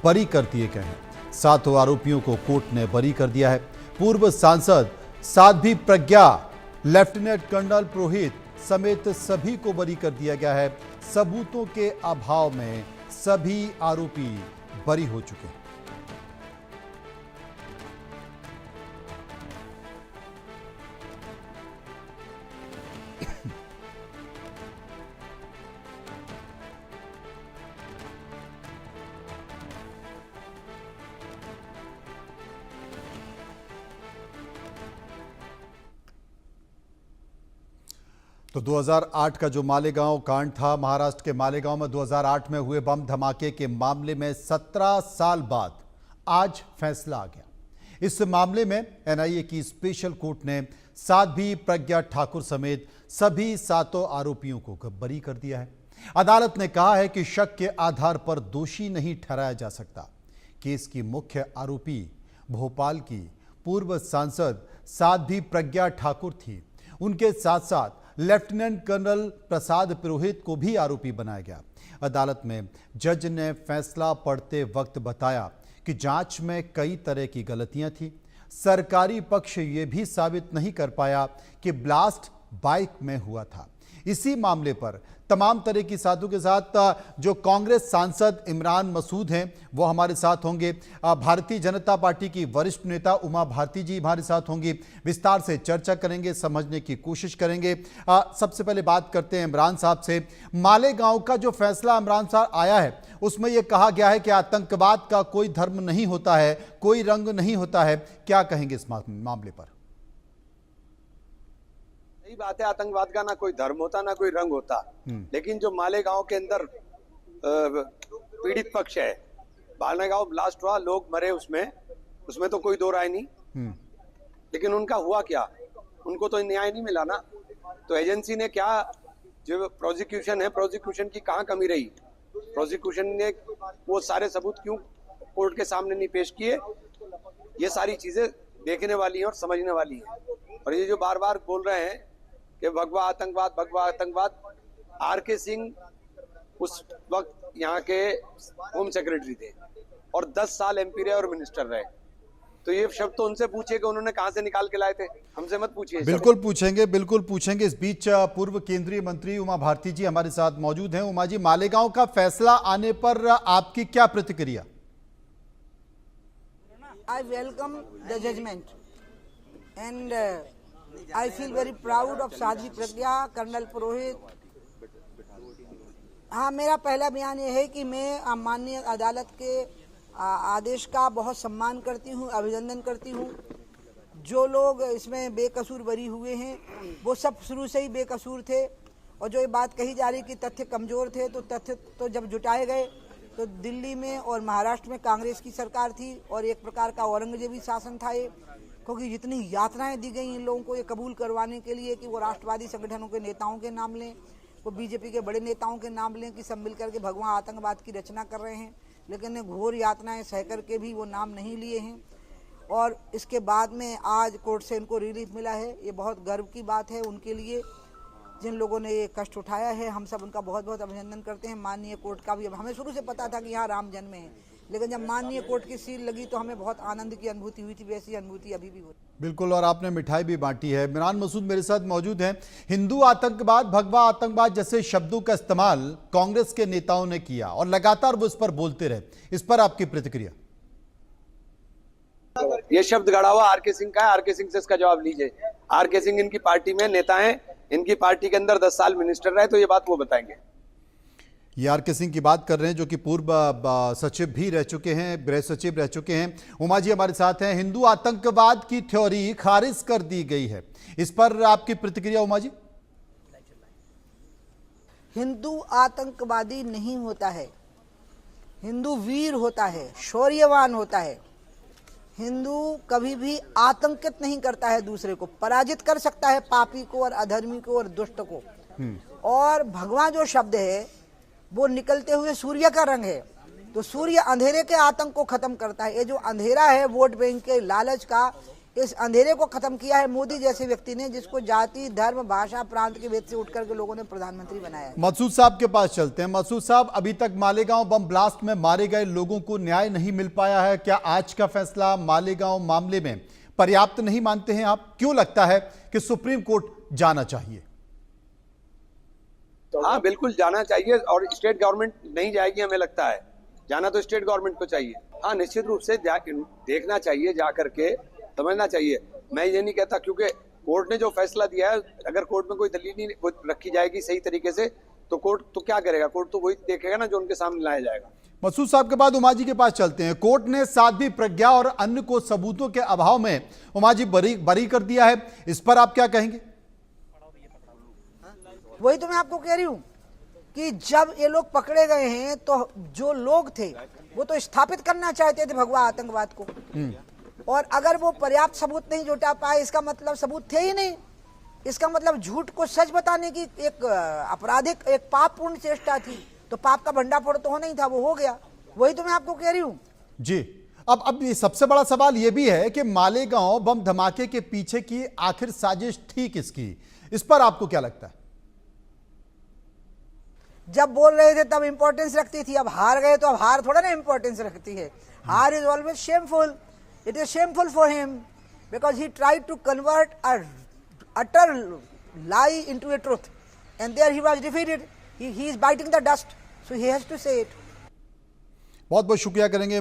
बरी कर दिए गए हैं। 7 आरोपियों को कोर्ट ने बरी कर दिया है। पूर्व सांसद साध्वी प्रज्ञा, लेफ्टिनेंट कर्नल पुरोहित समेत सभी को बरी कर दिया गया है। सबूतों के अभाव में सभी आरोपी बरी हो चुके हैं। तो 2008 का जो मालेगांव कांड था, महाराष्ट्र के मालेगांव में 2008 में हुए बम धमाके के मामले में 17 साल बाद आज फैसला आ गया। इस मामले में एनआईए की स्पेशल कोर्ट ने साध्वी प्रज्ञा ठाकुर समेत सभी 7 आरोपियों को बरी कर दिया है। अदालत ने कहा है कि शक के आधार पर दोषी नहीं ठहराया जा सकता। केस की मुख्य आरोपी भोपाल की पूर्व सांसद साध्वी प्रज्ञा ठाकुर थी। उनके साथ साथ लेफ्टिनेंट कर्नल प्रसाद पुरोहित को भी आरोपी बनाया गया। अदालत में जज ने फैसला पढ़ते वक्त बताया कि जांच में कई तरह की गलतियां थी। सरकारी पक्ष ये भी साबित नहीं कर पाया कि ब्लास्ट बाइक में हुआ था। इसी मामले पर तमाम तरह की साथों के साथ जो कांग्रेस सांसद इमरान मसूद हैं वो हमारे साथ होंगे। भारतीय जनता पार्टी की वरिष्ठ नेता उमा भारती जी हमारे साथ होंगी। विस्तार से चर्चा करेंगे, समझने की कोशिश करेंगे। सबसे पहले बात करते हैं इमरान साहब से। मालेगांव का जो फैसला इमरान साहब आया है उसमें यह कहा गया है कि आतंकवाद का कोई धर्म नहीं होता है, कोई रंग नहीं होता है। क्या कहेंगे इस मामले पर? सही बात है, आतंकवाद का ना कोई धर्म होता ना कोई रंग होता। लेकिन जो मालेगांव के अंदर पीड़ित पक्ष है, मालेगांव ब्लास्ट हुआ, लोग मरे, उसमें तो कोई दो राय नहीं। लेकिन उनका हुआ क्या? उनको तो न्याय नहीं मिला ना। तो एजेंसी ने क्या, जो प्रोसिक्यूशन है, प्रोसिक्यूशन की कहाँ कमी रही? प्रोसिक्यूशन ने वो सारे सबूत क्यों कोर्ट के सामने नहीं पेश किए? ये सारी चीजें देखने वाली हैं और समझने वाली हैं। और ये जो बार बार बोल रहे हैं कि भगवा आतंकवाद, आर.के. सिंह उस वक्त यहाँ के होम सेक्रेटरी थे और 10 साल एमपी रहे और मिनिस्टर रहे। तो ये शब्द तो उनसे पूछिए कि उन्होंने कहां से निकाल के लाए थे, हमसे मत पूछिए। बिल्कुल पूछेंगे। इस बीच पूर्व केंद्रीय मंत्री उमा भारती जी हमारे साथ मौजूद हैं। उमा जी, मालेगांव का फैसला आने पर आपकी क्या प्रतिक्रिया? I welcome the judgment and I feel very proud of Sadhvi Pragya, colonel Purohit. हाँ, मेरा पहला बयान ये है कि मैं माननीय अदालत के आदेश का बहुत सम्मान करती हूँ, अभिनंदन करती हूँ। जो लोग इसमें बेकसूर बरी हुए हैं वो सब शुरू से ही बेकसूर थे। और जो ये बात कही जा रही कि तथ्य कमज़ोर थे, तो तथ्य तो जब जुटाए गए तो दिल्ली में और महाराष्ट्र में कांग्रेस की सरकार थी और एक प्रकार का औरंगजेबी शासन था ये। क्योंकि जितनी यातनाएं दी गई इन लोगों को ये कबूल करवाने के लिए कि वो राष्ट्रवादी संगठनों के नेताओं के नाम लें, वो बीजेपी के बड़े नेताओं के नाम लें कि सब मिल करके भगवा आतंकवाद की रचना कर रहे हैं, लेकिन घोर यातनाएं सह करके भी वो नाम नहीं लिए हैं। और इसके बाद में आज कोर्ट से इनको रिलीफ मिला है। ये बहुत गर्व की बात है उनके लिए, जिन लोगों ने ये कष्ट उठाया है। हम सब उनका बहुत बहुत अभिनंदन करते हैं। माननीय कोर्ट का भी, हमें शुरू से पता था कि यहाँ राम जन्म है, लेकिन जब माननीय कोर्ट की सील लगी तो हमें बहुत आनंद की अनुभूति हुई थी। वैसी अनुभूति अभी भी हो रही। बिल्कुल, और आपने मिठाई भी बांटी है। इमरान मसूद मेरे साथ मौजूद हैं। हिंदू आतंकवाद, भगवा आतंकवाद जैसे शब्दों का इस्तेमाल कांग्रेस के नेताओं ने किया और लगातार वो इस पर बोलते रहे। इस पर आपकी प्रतिक्रिया? ये शब्द गड़ा हुआ आर.के. सिंह का है। आर.के. सिंह से इसका जवाब लीजिए। आर.के. सिंह इनकी पार्टी में नेता हैं, इनकी पार्टी के अंदर 10 साल मिनिस्टर रहे, तो ये बात वो बताएंगे। ये आर.के. सिंह की बात कर रहे हैं, जो कि पूर्व सचिव भी रह चुके हैं, गृह सचिव रह चुके हैं। उमा जी हमारे साथ हैं। हिंदू आतंकवाद की थ्योरी खारिज कर दी गई है, इस पर आपकी प्रतिक्रिया उमा जी? हिंदू आतंकवादी नहीं होता है, हिंदू वीर होता है, शौर्यवान होता है। हिंदू कभी भी आतंकित नहीं करता है, दूसरे को पराजित कर सकता है, पापी को और अधर्मी को और दुष्ट को। और भगवा जो शब्द है वो निकलते हुए सूर्य का रंग है, तो सूर्य अंधेरे के आतंक को खत्म करता है। ये जो अंधेरा है वोट बैंक के लालच का, इस अंधेरे को खत्म किया है मोदी जैसे व्यक्ति ने, जिसको जाति, धर्म, भाषा, प्रांत के भेद से उठ करके लोगों ने प्रधानमंत्री बनाया है। मसूद साहब के पास चलते हैं। मसूद साहब, अभी तक मालेगांव बम ब्लास्ट में मारे गए लोगों को न्याय नहीं मिल पाया है। क्या आज का फैसला मालेगांव मामले में पर्याप्त नहीं मानते हैं आप? क्यों लगता है कि सुप्रीम कोर्ट जाना चाहिए? हाँ, बिल्कुल जाना चाहिए और स्टेट गवर्नमेंट नहीं जाएगी, हमें लगता है जाना तो स्टेट गवर्नमेंट को चाहिए। हाँ, निश्चित रूप से देखना चाहिए, जा करके समझना चाहिए। मैं ये नहीं कहता, क्योंकि कोर्ट ने जो फैसला दिया है, अगर कोर्ट में कोई दलील नहीं रखी जाएगी सही तरीके से, तो कोर्ट तो क्या करेगा? कोर्ट तो वही देखेगा ना जो उनके सामने लाया जाएगा। मसूद साहब के बाद उमा जी के पास चलते हैं। कोर्ट ने साध्वी प्रज्ञा और अन्य को सबूतों के अभाव में उमा जी बरी कर दिया है, इस पर आप क्या कहेंगे? वही तो मैं आपको कह रही हूं कि जब ये लोग पकड़े गए हैं तो जो लोग थे वो तो स्थापित करना चाहते थे भगवा आतंकवाद को, और अगर वो पर्याप्त सबूत नहीं जुटा पाए, इसका मतलब सबूत थे ही नहीं। इसका मतलब झूठ को सच बताने की एक आपराधिक, एक पापपूर्ण चेष्टा थी, तो पाप का भंडाफोड़ तो होना ही था, वो हो गया। वही तो मैं आपको कह रही हूं जी। अब ये सबसे बड़ा सवाल ये भी है कि मालेगांव बम धमाके के पीछे की आखिर साजिश थी किसकी? इस पर आपको क्या लगता है? जब बोल रहे थे तब इंपॉर्टेंस रखती थी, अब हार गए तो अब हार थोड़ा ना इंपॉर्टेंस रखती है। हार is always shameful. It is shameful for him because he tried to convert a utter lie into a truth, and there he was defeated. He is biting the dust, so he has to say it. बहुत बहुत शुक्रिया करेंगे।